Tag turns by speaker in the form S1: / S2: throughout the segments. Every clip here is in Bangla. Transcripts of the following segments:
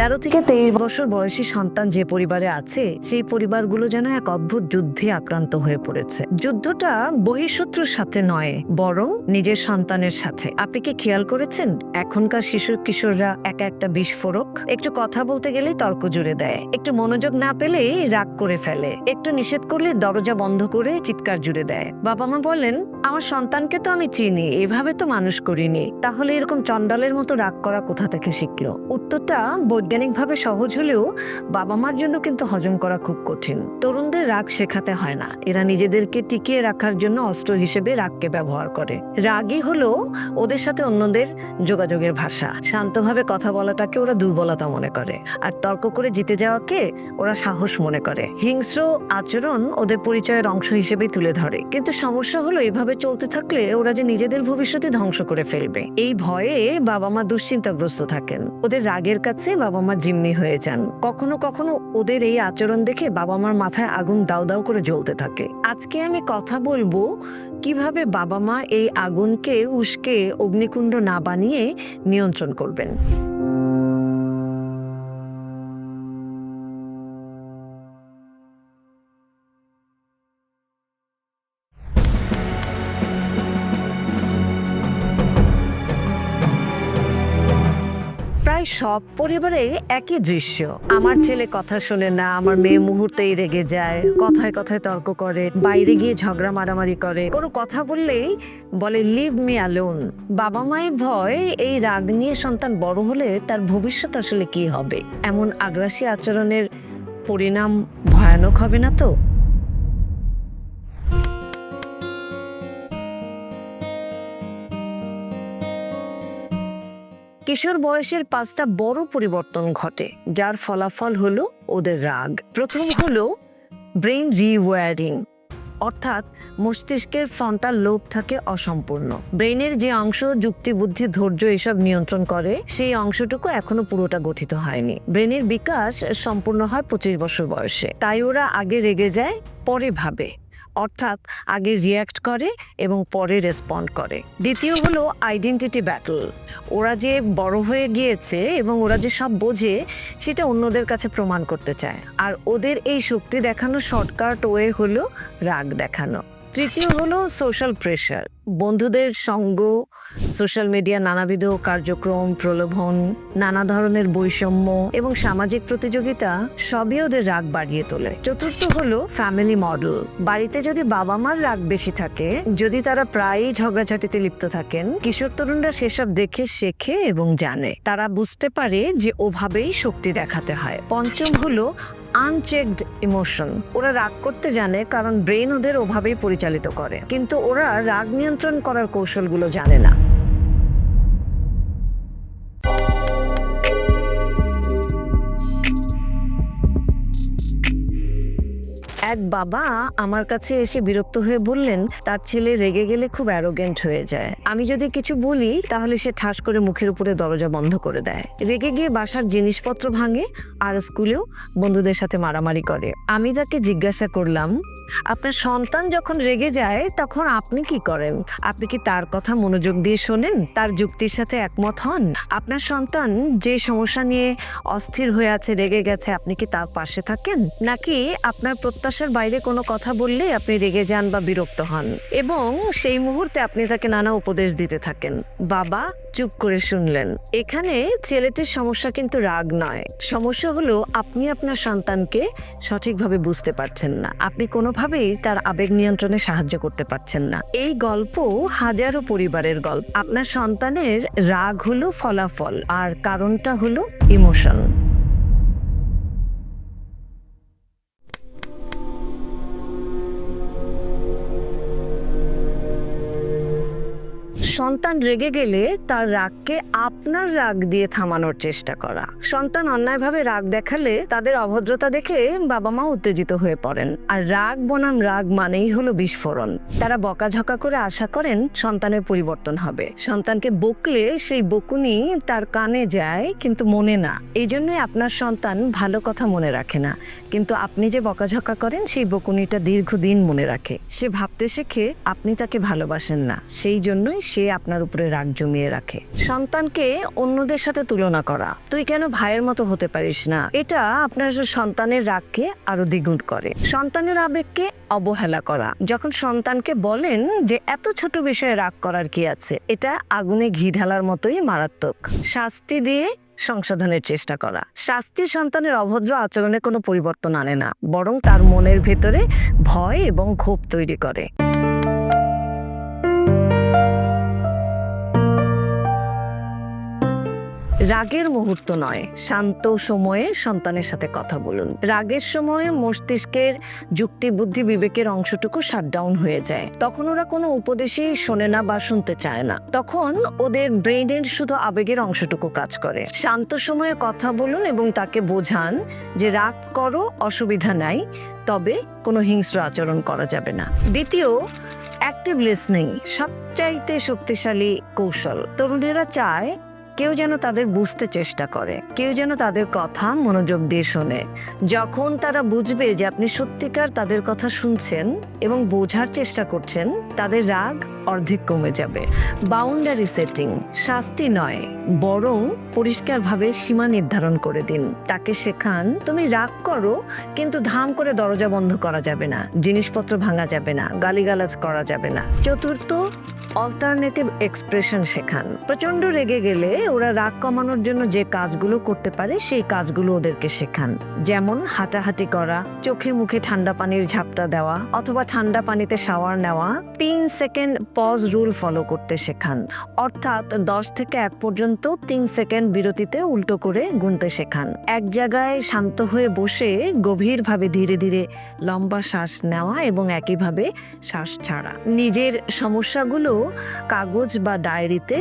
S1: 13 থেকে 23 বছর বয়সী সন্তান যে পরিবারে আছে সেই পরিবারগুলো যেন এক অদ্ভুত যুদ্ধে আক্রান্ত হয়ে পড়েছে। যুদ্ধটা বহিঃশত্রুর সাথে নয়, বরং নিজের সন্তানের সাথে। আপনি কি খেয়াল করেছেন এখনকার শিশু কিশোররা একা একটা বিস্ফোরক? একটু কথা বলতে গেলেই তর্ক জুড়ে দেয়, একটু মনোযোগ না পেলেই রাগ করে ফেলে, একটু নিষেধ করলে দরজা বন্ধ করে চিৎকার জুড়ে দেয়। বাবা মা বলেন, আমার সন্তানকে তো আমি চিনি, এভাবে তো মানুষ করিনি, তাহলে এরকম চন্ডালের মতো রাগ করা কোথা থেকে শিখলো? উত্তরটা বৈজ্ঞানিকভাবে সহজ হলেও বাবা মার জন্য কিন্তু হজম করা খুব কঠিন। তরুণদের রাগ শেখাতে হয় না, এরা নিজেদেরকে টিকিয়ে রাখার জন্য অস্ত্র হিসেবে রাগকে ব্যবহার করে। রাগই হলো ওদের সাথে অন্যদের যোগাযোগের ভাষা। শান্তভাবে কথা বলাটাকে ওরা দুর্বলতা মনে করে, আর তর্ক করে জিতে যাওয়াকে ওরা সাহস মনে করে। হিংস্র আচরণ ওদের পরিচয়ের অংশ হিসেবে তুলে ধরে। কিন্তু সমস্যা হলো, এভাবে চলতে থাকলে ওরা যে নিজেদের ভবিষ্যতে ধ্বংস করে ফেলবে, এই ভয়ে বাবা মা দুশ্চিন্তাগ্রস্ত থাকেন। ওদের রাগের কাছে বাবা মা জিম্মি হয়ে যান। কখনো কখনো ওদের এই আচরণ দেখে বাবা মার মাথায় আগুন দাউ দাউ করে জ্বলতে থাকে। আজকে আমি কথা বলবো কিভাবে বাবা মা এই আগুনকে উস্কে অগ্নিকুণ্ড না বানিয়ে নিয়ন্ত্রণ করবেন। প্রায় সব পরিবারে একই দৃশ্য। আমার ছেলে কথা শোনে না, আমার মেয়ে মুহূর্তেই রেগে যায়, কথায় কথায় তর্ক করে, বাইরে গিয়ে ঝগড়া মারামারি করে, কোনো কথা বললেই বলে লিভ মি অ্যালোন। বাবা মায়ের ভয় এই রাগ নিয়ে সন্তান বড় হলে তার ভবিষ্যৎ আসলে কি হবে। এমন আগ্রাসী আচরণের পরিণাম ভয়ানক হবে না তো? কিশোর বয়সের 5টা বড় পরিবর্তন ঘটে, যার ফলাফল হলো ওদের রাগ। প্রথম হলো ব্রেইন রিওয়ারিং, অর্থাৎ মস্তিষ্কের ফ্রন্টাল লোব থাকে অসম্পূর্ণ। ব্রেইনের যে অংশ যুক্তি, বুদ্ধি, ধৈর্য এসব নিয়ন্ত্রণ করে, সেই অংশটুকু এখনো পুরোটা গঠিত হয়নি। ব্রেনের বিকাশ সম্পূর্ণ হয় 25 বছর বয়সে। তাই ওরা আগে রেগে যায়, পরে ভাবে, অর্থাৎ আগে রিয়্যাক্ট করে এবং পরে রেসপন্ড করে। দ্বিতীয় হলো আইডেন্টিটি ব্যাটল। ওরা যে বড় হয়ে গিয়েছে এবং ওরা যে সব বোঝে সেটা অন্যদের কাছে প্রমাণ করতে চায়, আর ওদের এই শক্তি দেখানো শর্টকাট ওয়ে হলো রাগ দেখানো। তৃতীয় হলো সোশ্যাল প্রেশার। বন্ধুদের সঙ্গ, সোশ্যাল মিডিয়া, নানাবিধ কার্যক্রম, প্রলোভন, নানা ধরনের বৈষম্য এবং সামাজিক প্রতিযোগিতা সবই ওদের রাগ বাড়িয়ে তোলে। চতুর্থ হলো ফ্যামিলি মডেল। বাড়িতে যদি বাবা মার রাগ বেশি থাকে, যদি তারা প্রায়ই ঝগড়াঝাটিতে লিপ্ত থাকেন, কিশোর তরুণরা সেসব দেখে শেখে এবং জানে। তারা বুঝতে পারে যে ওভাবেই শক্তি দেখাতে হয়। পঞ্চম হলো আনচেকড ইমোশন। ওরা রাগ করতে জানে কারণ ব্রেন ওদের ওভাবেই পরিচালিত করে, কিন্তু ওরা রাগ নিয়ন্ত্রণ করার কৌশলগুলো জানে না। এক বাবা আমার কাছে এসে বিরক্ত হয়ে বললেন, তার ছেলে রেগে গেলে খুব অ্যারোগেন্ট হয়ে যায়। আমি যদি কিছু বলি তাহলে সে ঠাস করে মুখের উপরে দরজা বন্ধ করে দেয়। রেগে গিয়ে বাসার জিনিসপত্র ভাঙে, আর স্কুলেও বন্ধুদের সাথে মারামারি করে। আমি তাকে জিজ্ঞাসা করলাম, আপনার সন্তান যখন রেগে যায় তখন আপনি কি করেন? আপনি কি তার কথা মনোযোগ দিয়ে শোনেন, তার যুক্তির সাথে একমত হন? আপনার সন্তান যে সমস্যা নিয়ে অস্থির হয়ে আছে, রেগে গেছে, আপনি কি তার পাশে থাকেন, নাকি আপনার প্রত্যাশার বাইরে কোনো কথা বললে আপনি রেগে যান বা বিরক্ত হন এবং সেই মুহূর্তে আপনি তাকে নানা উপদেশ দিতে থাকেন? বাবা চুপ করে শুনলেন। এখানে ছেলেটির সমস্যা কিন্তু রাগ নয়, সমস্যা হলো আপনি আপনার সন্তানকে সঠিকভাবে বুঝতে পারছেন না, আপনি কোনোভাবেই তার আবেগ নিয়ন্ত্রণে সাহায্য করতে পারছেন না। এই গল্প হাজারো পরিবারের গল্প। আপনার সন্তানের রাগ হলো ফলাফল, আর কারণটা হলো ইমোশন। সন্তান রেগে গেলে তার রাগকে আপনার রাগ দিয়ে থামানোর চেষ্টা করা। সন্তান অন্যায়ভাবে রাগ দেখালে তাদের অভদ্রতা দেখে বাবা মা উত্তেজিত হয়ে পড়েন, আর রাগ বনাম রাগ মানেই হলো বিস্ফোরণ। তারা বকাঝকা করে আশা করেন সন্তানের পরিবর্তন হবে। সন্তানকে বকলে সেই বকুনি তার কানে যায় কিন্তু মনে না। এই জন্যই আপনার সন্তান ভালো কথা মনে রাখে না, কিন্তু আপনি যে বকাঝকা করেন সেই বকুনিটা দীর্ঘদিন মনে রাখে। সে ভাবতে শেখে আপনি তাকে ভালোবাসেন না, সেই জন্যই সে সে আপনার উপরে রাগ জমিয়ে রাখে। সন্তানকে অন্যদের সাথে তুলনা করা, তুই কেন ভাইয়ের মতো হতে পারিস না, এটা আপনার সন্তানের রাগকে আরো দ্বিগুণ করে। সন্তানের আবেগকে অবহেলা করা, যখন সন্তানকে বলেন যে এত ছোট বিষয়ে রাগ করার কি আছে, এটা আগুনে ঘি ঢালার মতোই মারাত্মক। শাস্তি দিয়ে সংশোধনের চেষ্টা করা, শাস্তি সন্তানের অভদ্র আচরণে কোনো পরিবর্তন আনে না, বরং তার মনের ভেতরে ভয় এবং ক্ষোভ তৈরি করে। রাগের মুহূর্ত নয়, শান্ত সময়ে সন্তানের সাথে কথা বলুন। রাগের সময়ে মস্তিষ্কের যুক্তি, বুদ্ধি, বিবেকের অংশটুকু শাটডাউন হয়ে যায়। তখন ওরা কোনো উপদেশই শোনে না বা শুনতে চায় না, তখন ওদের ব্রেইনের শুধু আবেগের অংশটুকু কাজ করে। শান্ত সময়ে কথা বলুন এবং তাকে বোঝান যে রাগ করো, অসুবিধা নাই, তবে কোনো হিংস্র আচরণ করা যাবে না। দ্বিতীয়, অ্যাক্টিভ লিসনিং সবচাইতে শক্তিশালী কৌশল। তরুণেরা চায় কেউ যেন তাদের বুঝতে চেষ্টা করে, কেউ যেন তাদের কথা মনোযোগ দিয়ে শোনে। যখন তারা বুঝবে যে আপনি সত্যিকার তাদের কথা শুনছেন এবং বোঝার চেষ্টা করছেন, তাদের রাগ অর্ধেক কমে যাবে। বাউন্ডারি সেটিং, শাস্তি নয় বরং পরিষ্কারভাবে সীমা নির্ধারণ করে দিন। তাকে শেখান তুমি রাগ করো, কিন্তু ধাম করে দরজা বন্ধ করা যাবে না, জিনিসপত্র ভাঙা যাবে না, গালিগালাজ করা যাবে না। চতুর্থ, অল্টারনেটিভ এক্সপ্রেশন শেখান। প্রচন্ড রেগে গেলে ওরা রাগ কমানোর জন্য যে কাজগুলো করতে পারে সেই কাজগুলো ওদেরকে শেখান, যেমন হাঁটাহাঁটি করা, চোখে মুখে ঠান্ডা পানির ঝাপটা দেওয়া অথবা ঠান্ডা পানিতে শাওয়ার নেওয়া। 3 সেকেন্ড পজ রুল ফলো করতে শেখান, অর্থাৎ 10 থেকে 1 পর্যন্ত 3 সেকেন্ড বিরতিতে উল্টো করে গুনতে শেখান। এক জায়গায় শান্ত হয়ে বসে গভীরভাবে ধীরে ধীরে লম্বা শ্বাস নেওয়া এবং একইভাবে শ্বাস ছাড়া। নিজের সমস্যাগুলো কাগজ বা ডায়েরিতে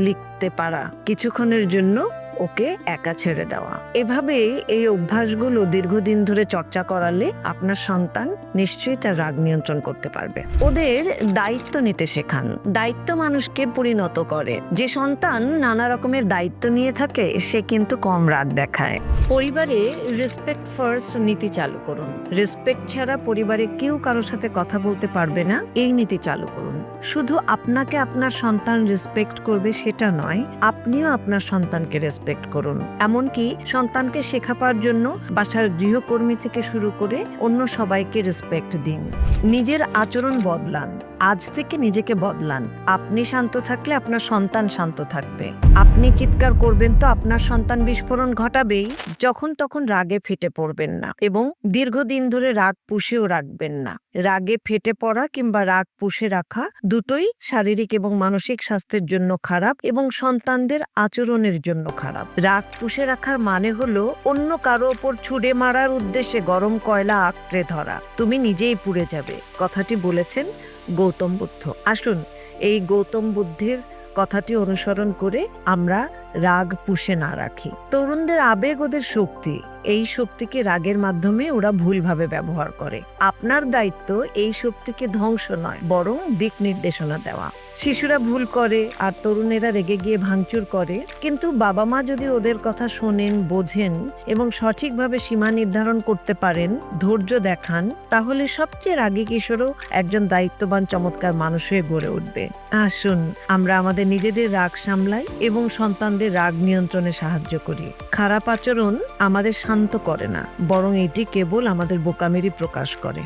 S1: লিখতে পারা, কিছুক্ষণের জন্য ওকে একা ছেড়ে দেওয়া। এভাবে এই অভ্যাসগুলো দীর্ঘদিন ধরে চর্চা করালে আপনার সন্তান নিশ্চয়ই তার রাগ নিয়ন্ত্রণ করতে পারবে। ওদের দায়িত্ব নিতে শেখান। দায়িত্ব মানুষকে পরিণত করে। যে সন্তান নানা রকমের দায়িত্ব নিয়ে থাকে সে কিন্তু কম রাগ দেখায়। পরিবারে রেসপেক্ট ফার্স্ট নীতি চালু করুন। রেসপেক্ট ছাড়া পরিবারে কেউ কারোর সাথে কথা বলতে পারবে না, এই নীতি চালু করুন। শুধু আপনাকে আপনার সন্তান রেসপেক্ট করবে সেটা নয়, আপনিও আপনার সন্তানকে রেসপেক্ট করুন। এমনকি সন্তানকে শেখাবার জন্য বাসার গৃহকর্মী থেকে শুরু করে অন্য সবাইকে রেসপেক্ট দিন। নিজের আচরণ বদলান। আজ থেকে নিজেকে বদলান। আপনি শান্ত থাকলে আপনার সন্তান শান্ত থাকবে। আপনি চিৎকার করবেন তো আপনার সন্তান বিস্ফোরণ ঘটাবেই। যখন তখন রাগে ফেটে পড়বেন না এবং দীর্ঘদিন ধরে রাগ পুষেও রাখবেন না। রাগে ফেটে পড়া কিংবা রাগ পুষে রাখা দুটোই শারীরিক এবং মানসিক স্বাস্থ্যের জন্য খারাপ এবং সন্তানদের আচরণের জন্য খারাপ। রাগ পুষে রাখার মানে হলো অন্য কারো ওপর ছুড়ে মারার উদ্দেশ্যে গরম কয়লা আঁকড়ে ধরা। তুমি নিজেই পুড়ে যাবে, কথাটি বলেছেন গৌতম বুদ্ধ। আসুন এই গৌতম বুদ্ধের কথাটি অনুসরণ করে আমরা রাগ পুষে না রাখি। তরুণদের আবেগ ওদের শক্তি, এই শক্তিকে রাগের মাধ্যমে ওরা ভুলভাবে ব্যবহার করে। আপনার দায়িত্ব এই শক্তিকে ধ্বংস নয় বরং দিক নির্দেশনা দেওয়া। শিশুরা ভুল করে আর তরুণেরা রেগে গিয়ে ভাঙচুর করে, কিন্তু বাবা মা যদি ওদের কথা শোনেন, বোঝেন এবং সঠিকভাবে সীমা নির্ধারণ করতে পারেন, ধৈর্য দেখান, তাহলে সবচেয়ে রাগী কিশোরও একজন দায়িত্ববান চমৎকার মানুষ হয়ে গড়ে উঠবে। আসুন আমরা আমাদের নিজেদের রাগ সামলাই এবং সন্তানদের রাগ নিয়ন্ত্রণে সাহায্য করি। খারাপ আচরণ আমাদের শান্ত করে না, বরং এটি কেবল আমাদের বোকামিরই প্রকাশ করে।